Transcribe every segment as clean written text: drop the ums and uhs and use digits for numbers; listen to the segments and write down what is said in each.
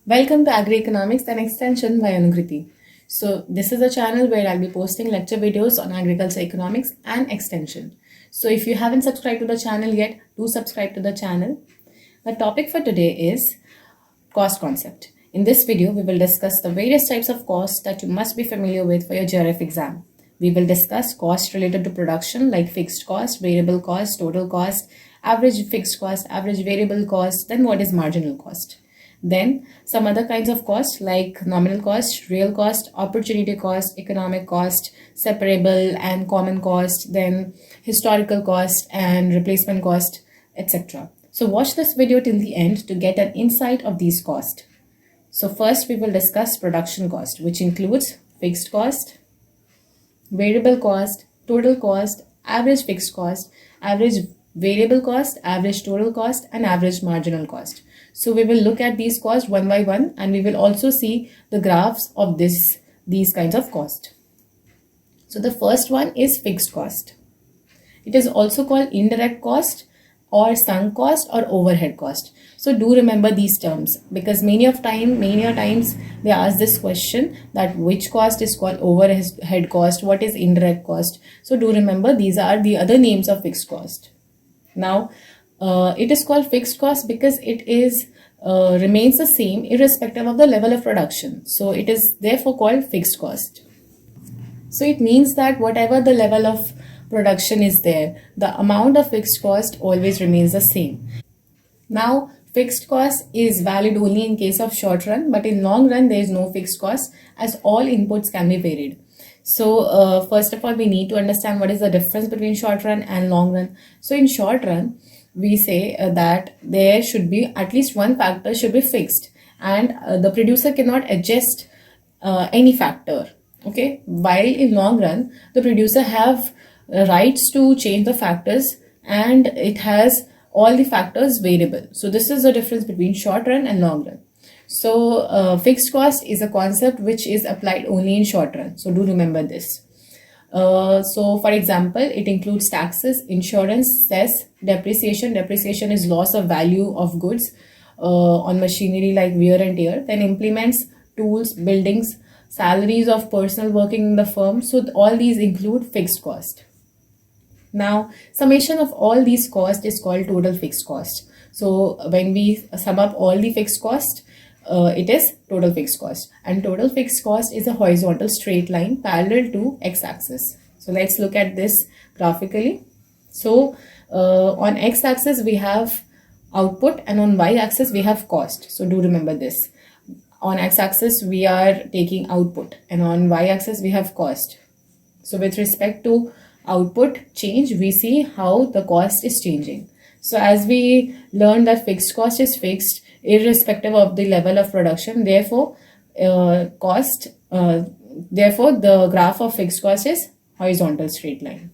Welcome to Agri-Economics and Extension by Anukriti. So this is a channel where I'll be posting lecture videos on agriculture economics and extension. So if you haven't subscribed to the channel yet, do subscribe to the channel. The topic for today is cost concept. In this video, we will discuss the various types of costs that you must be familiar with for your JRF exam. We will discuss costs related to production like fixed cost, variable cost, total cost, average fixed cost, average variable cost, then what is marginal cost. Then some other kinds of costs like nominal cost, real cost, opportunity cost, economic cost, separable and common cost, then historical cost and replacement cost, etc. So watch this video till the end to get an insight of these costs. So first we will discuss production cost, which includes fixed cost, variable cost, total cost, average fixed cost, average variable cost, average total cost, and average marginal cost. So we will look at these costs one by one, and we will also see the graphs of these kinds of cost. So the first one is fixed cost. It is also called indirect cost or sunk cost or overhead cost. So do remember these terms, because many a times they ask this question that which cost is called overhead cost, what is indirect cost. So do remember these are the other names of fixed cost. Now it is called fixed cost because it is remains the same irrespective of the level of production. So it is therefore called fixed cost. So it means that whatever the level of production is there, the amount of fixed cost always remains the same. Now fixed cost is valid only in case of short run, but in long run there is no fixed cost as all inputs can be varied. So first of all, we need to understand what is the difference between short run and long run. So in short run, we say that there should be at least one factor should be fixed, and the producer cannot adjust any factor. Okay, while in long run, the producer have rights to change the factors, and it has all the factors variable. So this is the difference between short run and long run. So fixed cost is a concept which is applied only in short run. So do remember this. So for example, it includes taxes, insurance, cess, depreciation. Depreciation is loss of value of goods on machinery like wear and tear. Then implements, tools, buildings, salaries of personnel working in the firm. So all these include fixed cost. Now summation of all these costs is called total fixed cost. So when we sum up all the fixed cost, it is total fixed cost, and total fixed cost is a horizontal straight line parallel to x-axis. So let's look at this graphically. So on x-axis we have output, and on y-axis we have cost. So do remember this. On x-axis we are taking output, and on y-axis we have cost. So with respect to output change, we see how the cost is changing. So as we learned that fixed cost is fixed irrespective of the level of production, therefore the graph of fixed cost is horizontal straight line.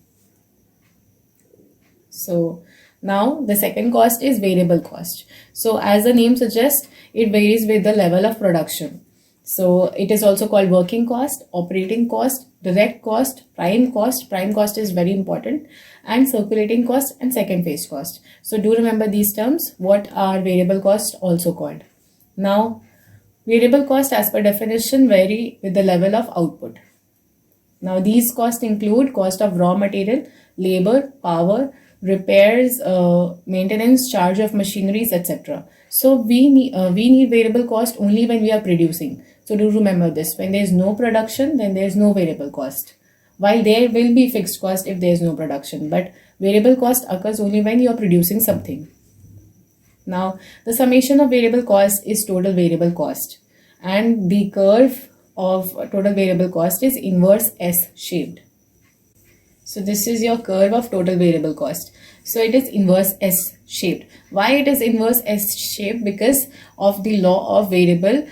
So now the second cost is variable cost. So as the name suggests, it varies with the level of production. So it is also called working cost, operating cost, direct cost, prime cost. Prime cost is very important, and circulating cost and second phase cost. So do remember these terms. What are variable costs also called? Now variable cost as per definition vary with the level of output. Now these costs include cost of raw material, labor, power, repairs, maintenance, charge of machineries, etc. So we need variable cost only when we are producing. So do remember this. When there is no production, then there is no variable cost. While there will be fixed cost if there is no production, but variable cost occurs only when you are producing something. Now the summation of variable cost is total variable cost, and the curve of total variable cost is inverse S shaped. So this is your curve of total variable cost. So it is inverse S shaped. Why it is inverse S shaped? Because of the law of variable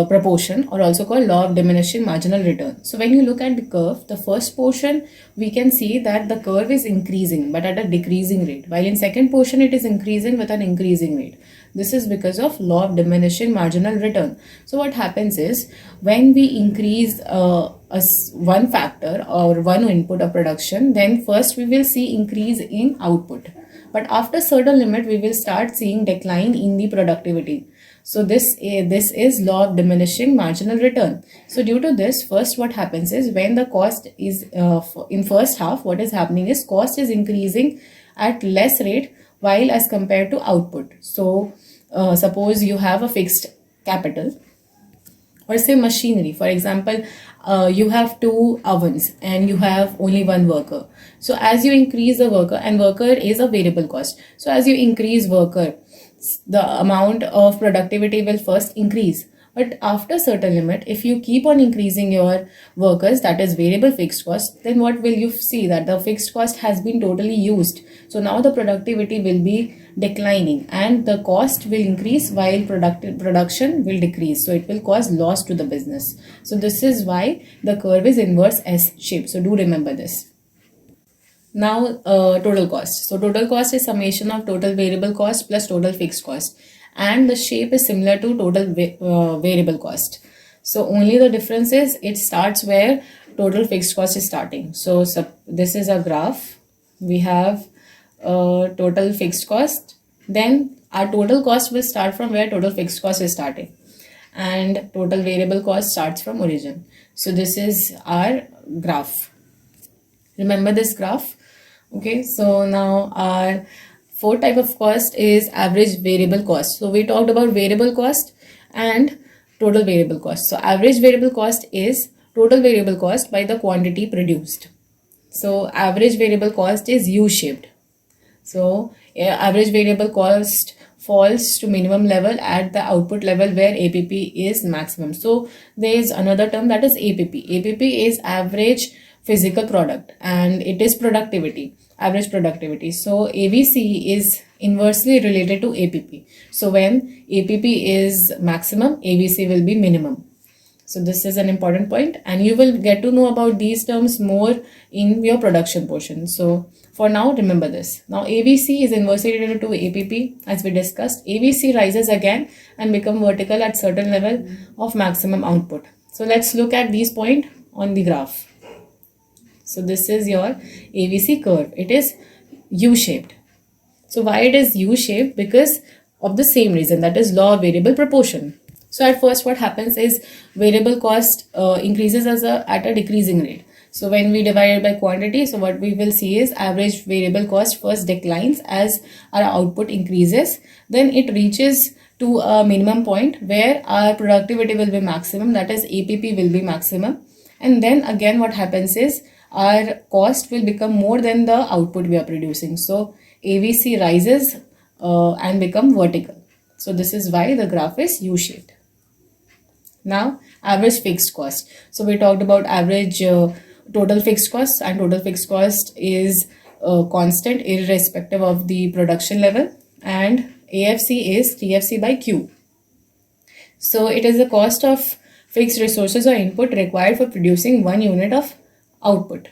proportion, or also called law of diminishing marginal return. So when you look at the curve, the first portion we can see that the curve is increasing but at a decreasing rate, while in second portion it is increasing with an increasing rate. This is because of law of diminishing marginal return. So what happens is, when we increase one factor or one input of production, then first we will see increase in output, but after certain limit we will start seeing decline in the productivity. So this is law of diminishing marginal return. So due to this, first what happens is when the cost is in first half, what is happening is cost is increasing at less rate while as compared to output. So suppose you have a fixed capital or say machinery. For example, you have 2 ovens and you have only 1 worker. So as you increase the worker, and worker is a variable cost. So as you increase worker, the amount of productivity will first increase. But after certain limit, if you keep on increasing your workers, that is variable fixed cost, then what will you see? That the fixed cost has been totally used. So now the productivity will be declining and the cost will increase while production will decrease. So it will cause loss to the business. So this is why the curve is inverse S shape. So do remember this. Now total cost. So total cost is summation of total variable cost plus total fixed cost. And the shape is similar to total variable cost. So only the difference is it starts where total fixed cost is starting. So this is a graph. We have total fixed cost. Then our total cost will start from where total fixed cost is starting. And total variable cost starts from origin. So this is our graph. Remember this graph? Okay, so now our fourth type of cost is average variable cost. So we talked about variable cost and total variable cost. So average variable cost is total variable cost by the quantity produced. So average variable cost is U-shaped. So average variable cost falls to minimum level at the output level where APP is maximum. So there is another term, that is APP. APP is average physical product and it is productivity, average productivity. So AVC is inversely related to APP. So when APP is maximum, AVC will be minimum. So this is an important point and you will get to know about these terms more in your production portion. So for now, remember this. Now AVC is inversely related to APP as we discussed. AVC rises again and become vertical at certain level of maximum output. So let's look at these points on the graph. So this is your AVC curve. It is U-shaped. So why it is U-shaped? Because of the same reason, that is law of variable proportion. So at first what happens is variable cost increases at a decreasing rate. So when we divide it by quantity, so what we will see is average variable cost first declines as our output increases. Then it reaches to a minimum point where our productivity will be maximum, that is APP will be maximum. And then again what happens is our cost will become more than the output we are producing. So AVC rises and become vertical. So this is why the graph is U-shaped. Now average fixed cost. So we talked about average total fixed cost, and total fixed cost is constant irrespective of the production level, and AFC is TFC by Q. So it is the cost of fixed resources or input required for producing 1 unit of output.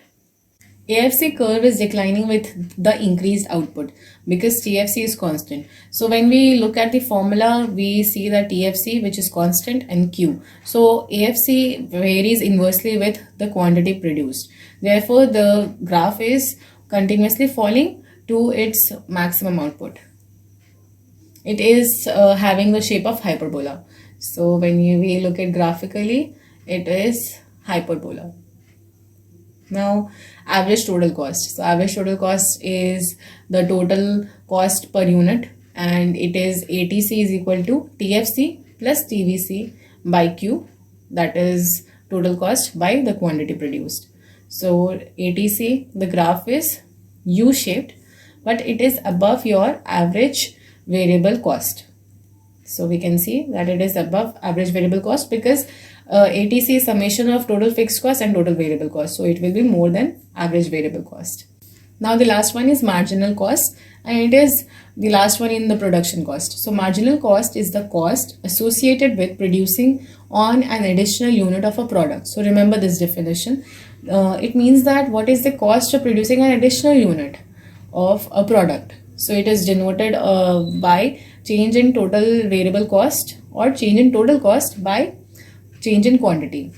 AFC curve is declining with the increased output because TFC is constant. So when we look at the formula, we see that TFC, which is constant, and Q. So AFC varies inversely with the quantity produced. Therefore, the graph is continuously falling to its maximum output. It is having the shape of hyperbola. So when we look at graphically, it is hyperbola. Now average total cost. So average total cost is the total cost per unit, and it is ATC is equal to TFC plus TVC by Q, that is total cost by the quantity produced. So ATC, the graph is U-shaped, but it is above your average variable cost. So we can see that it is above average variable cost because ATC is summation of total fixed cost and total variable cost. So it will be more than average variable cost. Now the last one is marginal cost, and it is the last one in the production cost. So marginal cost is the cost associated with producing on an additional unit of a product. So remember this definition. It means that what is the cost of producing an additional unit of a product. So it is denoted by change in total variable cost or change in total cost by change in quantity.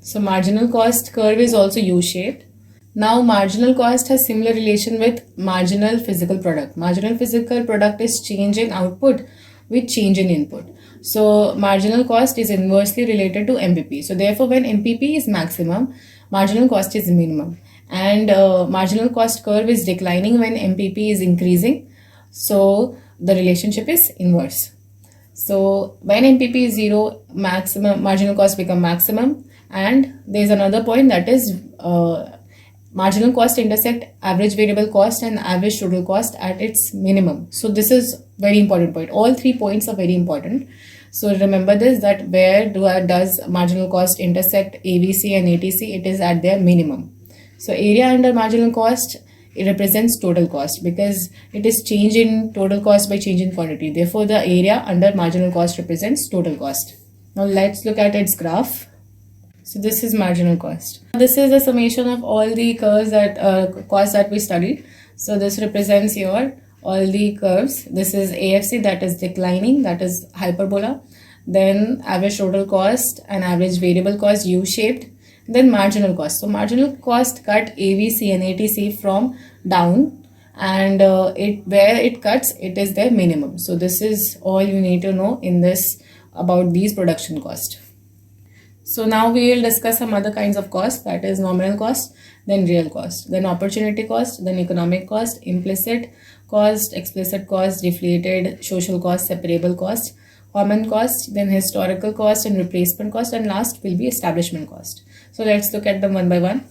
So marginal cost curve is also U-shaped. Now marginal cost has similar relation with marginal physical product. Marginal physical product is change in output with change in input. So marginal cost is inversely related to MPP. So therefore, when MPP is maximum, marginal cost is minimum, and marginal cost curve is declining when MPP is increasing. So the relationship is inverse. So when MPP is 0, maximum marginal cost become maximum, and there is another point, that is marginal cost intersect average variable cost and average total cost at its minimum. So this is very important point. All 3 points are very important. So remember this, that where does marginal cost intersect AVC and ATC? It is at their minimum. So area under marginal cost, it represents total cost because it is change in total cost by change in quantity. Therefore, the area under marginal cost represents total cost. Now let's look at its graph. So this is marginal cost. This is a summation of all the curves that costs that we studied. So this represents your all the curves. This is AFC, that is declining, that is hyperbola. Then average total cost and average variable cost, U-shaped. Then marginal cost. So marginal cost cut AVC and ATC from down, and where it cuts, it is their minimum. So this is all you need to know in this about these production cost. So now we will discuss some other kinds of cost, that is nominal cost, then real cost, then opportunity cost, then economic cost, implicit cost, explicit cost, deflated, social cost, separable cost, common cost, then historical cost and replacement cost, and last will be establishment cost. So let's look at them one by one.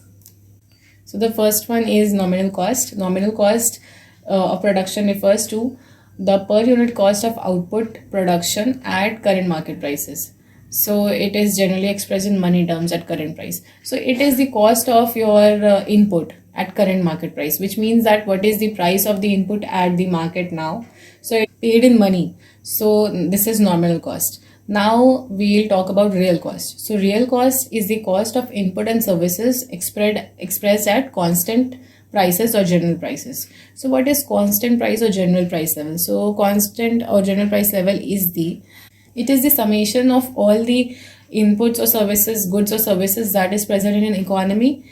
So the first one is nominal cost. Nominal cost of production refers to the per unit cost of output production at current market prices. So it is generally expressed in money terms at current price. So it is the cost of your input at current market price, which means that what is the price of the input at the market now. So it's paid in money. So this is nominal cost. Now we'll talk about real cost. So real cost is the cost of input and services expressed at constant prices or general prices. So what is constant price or general price level? So constant or general price level is it is the summation of all the inputs or services, goods or services that is present in an economy,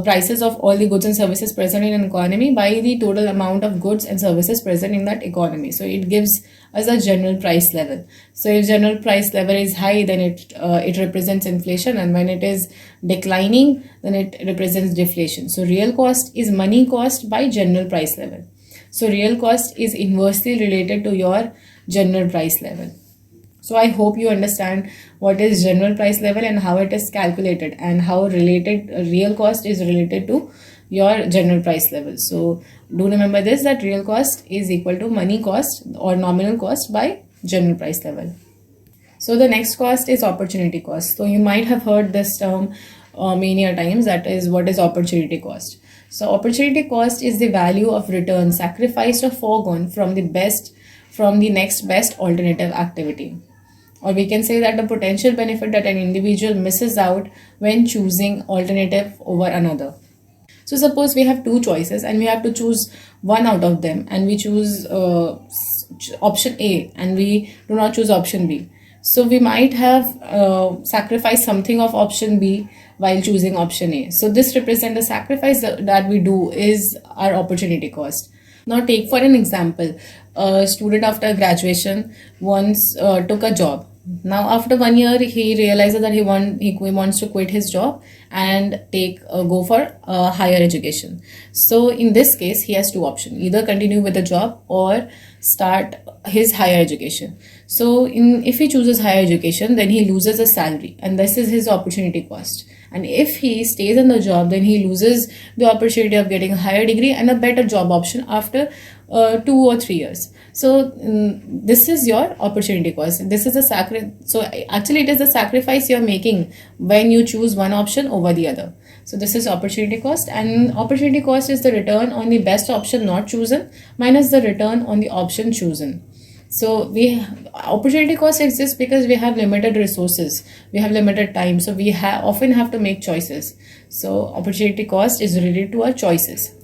prices of all the goods and services present in an economy by the total amount of goods and services present in that economy. So it gives us a general price level. So if general price level is high, then it represents inflation, and when it is declining, then it represents deflation. So real cost is money cost by general price level. So real cost is inversely related to your general price level. So I hope you understand what is general price level and how it is calculated, and how related real cost is related to your general price level. So do remember this, that real cost is equal to money cost or nominal cost by general price level. So the next cost is opportunity cost. So you might have heard this term many a times, that is what is opportunity cost. So opportunity cost is the value of return sacrificed or foregone from the next best alternative activity. Or we can say that the potential benefit that an individual misses out when choosing alternative over another. So suppose we have two choices and we have to choose one out of them, and we choose option A and we do not choose option B. So we might have sacrificed something of option B while choosing option A. So this represents the sacrifice that we do is our opportunity cost. Now take for an example, a student after graduation once took a job. Now after 1 year, he realizes that he wants to quit his job and go for higher education. So in this case, he has two options: either continue with the job or start his higher education. So if he chooses higher education, then he loses a salary, and this is his opportunity cost. And if he stays in the job, then he loses the opportunity of getting a higher degree and a better job option after 2 or 3 years. So this is your opportunity cost. This is so actually it is the sacrifice you're making when you choose one option over the other. So this is opportunity cost, and opportunity cost is the return on the best option not chosen minus the return on the option chosen. So opportunity cost exists because we have limited resources, we have limited time, so we often have to make choices. So opportunity cost is related to our choices.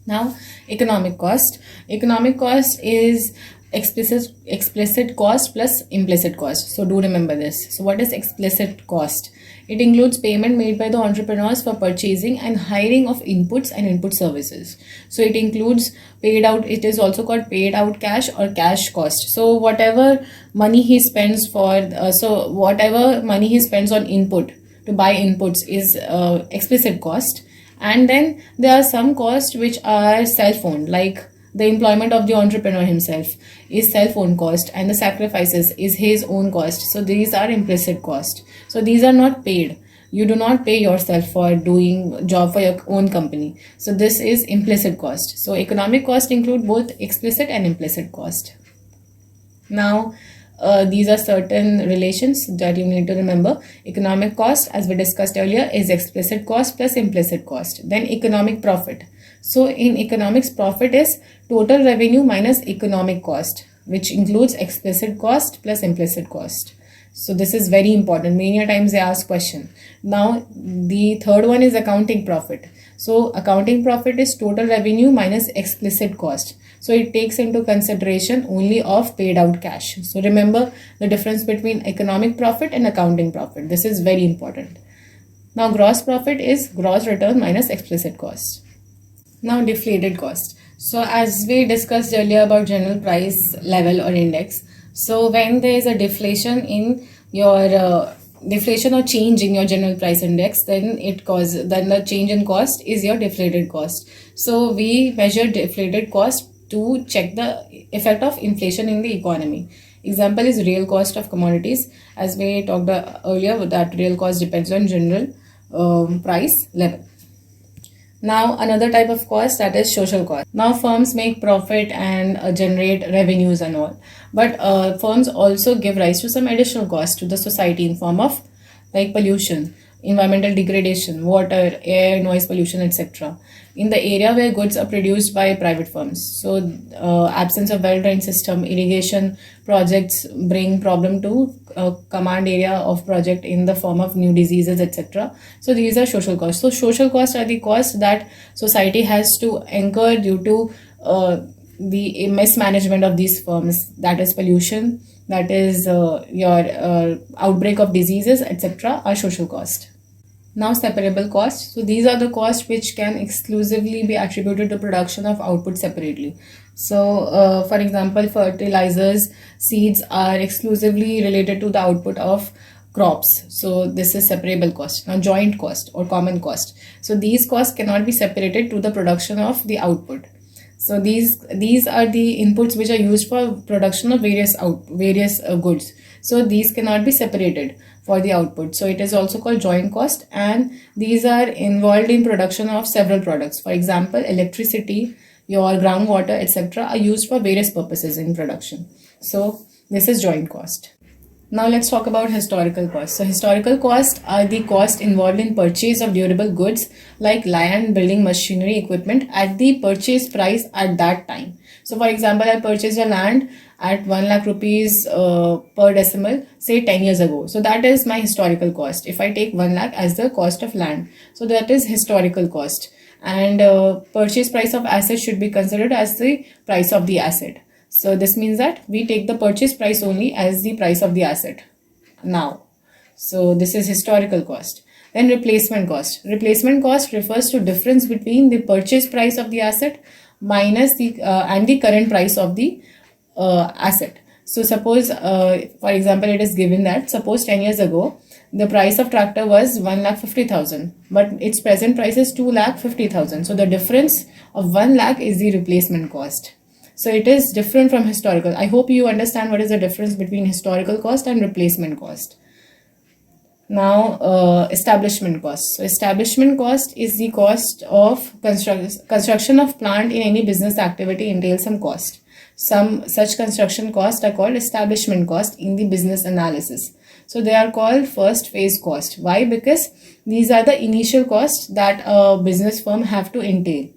Now economic cost. Economic cost is explicit cost plus implicit cost. So do remember this. So what is explicit cost? It includes payment made by the entrepreneurs for purchasing and hiring of inputs and input services. So it includes paid out, it is also called paid out cash or cash cost. So whatever money he spends whatever money he spends on input to buy inputs is explicit cost. And then there are some costs which are self-owned, like the employment of the entrepreneur himself is self-owned cost, and the sacrifices is his own cost. So these are implicit cost. So these are not paid. You do not pay yourself for doing job for your own company. So this is implicit cost. So economic cost include both explicit and implicit cost. Now, these are certain relations that you need to remember. Economic cost, as we discussed earlier, is explicit cost plus implicit cost. Then economic profit. So in economics, profit is total revenue minus economic cost, which includes explicit cost plus implicit cost. So this is very important. Many times they ask question. Now the third one is accounting profit. So accounting profit is total revenue minus explicit cost. So it takes into consideration only of paid out cash. So remember the difference between economic profit and accounting profit. This is very important. Now gross profit is gross return minus explicit cost. Now deflated cost. So as we discussed earlier about general price level or index, so when there is a deflation in your deflation or change in your general price index, then the change in cost is your deflated cost. So we measure deflated cost to check the effect of inflation in the economy. Example is real cost of commodities. As we talked earlier, that real cost depends on general price level. Now another type of cost, that is social cost. Now firms make profit and generate revenues and all, but firms also give rise to some additional cost to the society in form of like pollution, environmental degradation, water, air, noise pollution, etc. in the area where goods are produced by private firms. So absence of well-trained system, irrigation projects bring problem to command area of project in the form of new diseases, etc. So these are social costs. So social costs are the costs that society has to incur due to the mismanagement of these firms, that is pollution, that is your outbreak of diseases, etc. are social cost. Now separable costs. So these are the costs which can exclusively be attributed to production of output separately. So for example, fertilizers, seeds are exclusively related to the output of crops. So this is separable cost. Now joint cost or common cost. So these costs cannot be separated to the production of the output. So these are the inputs which are used for production of various goods. So these cannot be separated for the output. So it is also called joint cost, and these are involved in production of several products. For example, electricity, your groundwater, etc. are used for various purposes in production. So this is joint cost. Now let's talk about historical costs. So historical costs are the cost involved in purchase of durable goods like land, building, machinery, equipment at the purchase price at that time. So for example, I purchased a land at 1 lakh rupees per decimal, say 10 years ago. So that is my historical cost. If I take 1 lakh as the cost of land, so that is historical cost. And purchase price of asset should be considered as the price of the asset. So this means that we take the purchase price only as the price of the asset now. So this is historical cost. Then replacement cost. Replacement cost refers to difference between the purchase price of the asset minus the and the current price of the asset. So suppose for example, it is given that suppose 10 years ago the price of tractor was 1,50,000, but its present price is 2,50,000. So the difference of 1 lakh is the replacement cost. So it is different from historical. I hope you understand what is the difference between historical cost and replacement cost. Now establishment cost. So establishment cost is the cost of construction of plant in any business activity entails some cost. Some such construction costs are called establishment cost in the business analysis. So they are called first phase cost. Why? Because these are the initial costs that a business firm have to entail.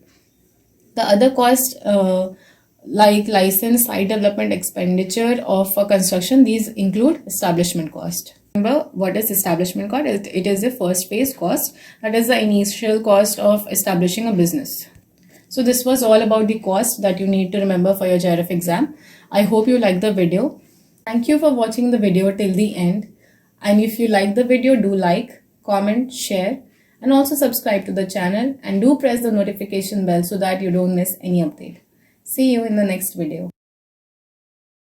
The other cost like license, site development expenditure of construction, these include establishment cost. Remember what is establishment cost? It is the first phase cost, that is the initial cost of establishing a business. So this was all about the cost that you need to remember for your JRF exam. I hope you liked the video. Thank you for watching the video till the end. And if you like the video, do like, comment, share, and also subscribe to the channel, and do press the notification bell so that you don't miss any update. See you in the next video.